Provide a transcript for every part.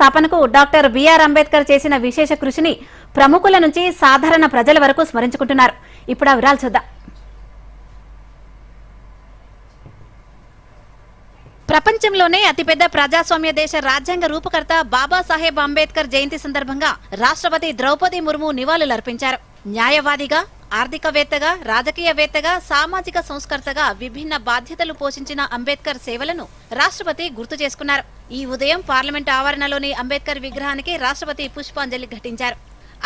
స్థాపనకు doctor BR Ambedkar చేసిన విశేష కృషిని ప్రముఖుల నుంచి సాధారణ ప్రజల వరకు స్మరించుకుంటున్నారు. ఇప్పుడు ఆ వివరాలు చూద్దాం. ప్రపంచంలోనే అతిపెద్ద ప్రజాస్వామ్య దేశ రాజ్యాంగ రూపకర్త బాబాసాహెబ్ అంబేద్కర్ జయంతి సందర్భంగా రాష్ట్రపతి ద్రౌపది ముర్ము నివాళులర్పించారు. న్యాయవాదిగా, ఆర్థికవేత్తగా, రాజకీయవేత్తగా, సామాజిక సంస్కర్తగా విభిన్న బాధ్యతలు పోషించిన అంబేద్కర్ సేవలను రాష్ట్రపతి గుర్తు చేసుకున్నారు. ఈ ఉదయం పార్లమెంటు ఆవరణలోని అంబేద్కర్ విగ్రహానికి రాష్ట్రపతి పుష్పాంజలి ఘటించారు.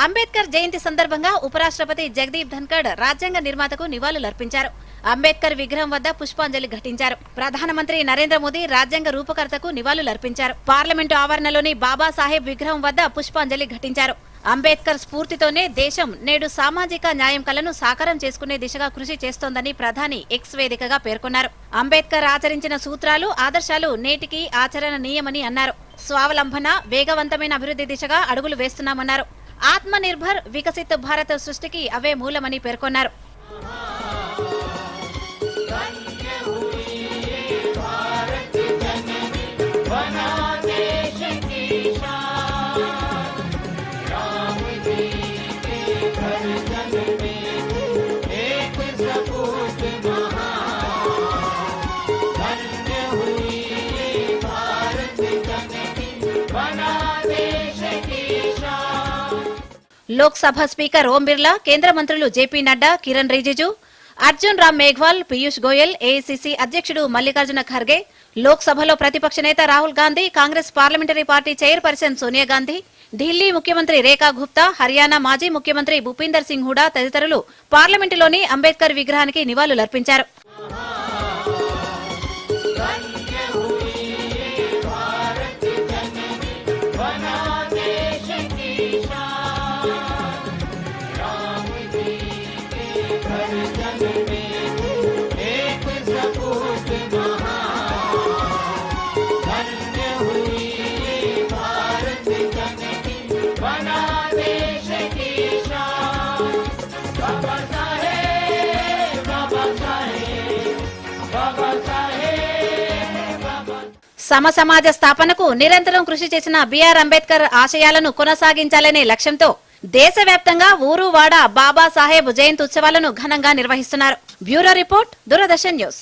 అంబేద్కర్ జయంతి సందర్భంగా ఉపరాష్ట్రపతి జగదీప్ ధన్కడ్ రాజ్యాంగ నిర్మాతకు నివాళులర్పించారు. అంబేద్కర్ విగ్రహం వద్ద పుష్పాంజలి ఘటించారు. ప్రధానమంత్రి నరేంద్ర మోదీ రాజ్యాంగ రూపకర్తకు నివాళులర్పించారు. పార్లమెంటు ఆవరణలోని బాబాసాహెబ్ విగ్రహం వద్ద పుష్పాంజలి ఘటించారు. అంబేద్కర్ స్ఫూర్తితోనే దేశం నేడు సామాజిక న్యాయం కలను సాకారం చేసుకునే దిశగా కృషి చేస్తోందని ప్రధాని ఎక్స్ వేదికగా పేర్కొన్నారు. అంబేద్కర్ ఆచరించిన సూత్రాలు, ఆదర్శాలు నేటికి ఆచరణీయమని అన్నారు. స్వావలంబన, వేగవంతమైన అభివృద్ధి దిశగా అడుగులు వేస్తున్నామన్నారు. ఆత్మ నిర్భర్ వికసిత్ భారత్ సృష్టికి అవే మూలమని పేర్కొన్నారు. లోక్సభ స్పీకర్ ఓం బిర్లా, కేంద్ర మంత్రులు జేపీ నడ్డా, కిరణ్ రిజిజు, అర్జున్ రామ్ మేఘ్వాల్, పీయూష్ గోయల్, ఏఐసీసీ అధ్యక్షుడు మల్లికార్జున ఖర్గే, లోక్సభలో ప్రతిపక్ష నేత Rahul Gandhi, Congress parliamentary party chairperson Sonia Gandhi, Delhi ముఖ్యమంత్రి రేఖా గుప్తా, హర్యానా మాజీ ముఖ్యమంత్రి భూపీందర్ సింగ్ హుడా తదితరులు పార్లమెంటులోని అంబేద్కర్ విగ్రహానికి నివాళులర్పించారు. సమసమాజ స్థాపనకు నిరంతరం కృషి చేసిన బిఆర్ అంబేద్కర్ ఆశయాలను కొనసాగించాలనే లక్ష్యంతో దేశవ్యాప్తంగా ఊరు వాడ బాబాసాహెబ్ జయంతి ఉత్సవాలను ఘనంగా నిర్వహిస్తున్నారు. Bureau report, Doordarshan news.